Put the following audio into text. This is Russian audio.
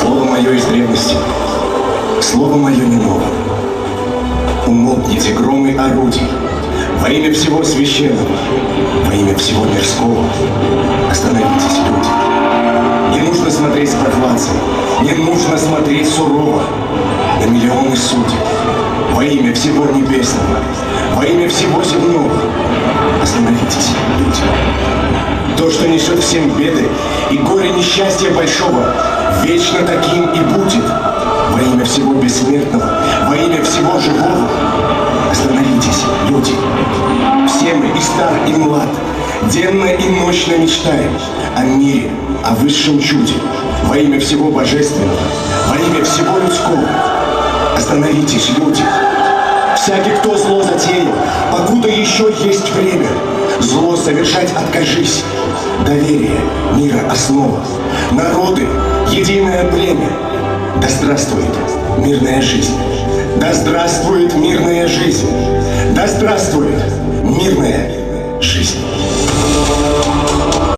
Слово мое из древности, слово мое не ново. Умолкните громы орудий, во имя всего священного, во имя всего мирского. Остановитесь, люди. Не нужно смотреть с прохладцей, не нужно смотреть сурово на миллионы судеб. Во имя всего небесного, во имя всего земного. Остановитесь, люди. То, что несет всем беды и горе несчастья большого, вечно таким и будет. Во имя всего бессмертного, во имя всего живого. Остановитесь, люди. Все мы, и стар, и млад, денно и ночно мечтаем о мире, о высшем чуде. Во имя всего божественного, во имя всего людского. Остановитесь, люди. Всякий, кто зло затеял, покуда еще есть время, зло совершать откажись. Доверие, мира основа, народы, единое племя. Да здравствует мирная жизнь! Да здравствует мирная жизнь! Да здравствует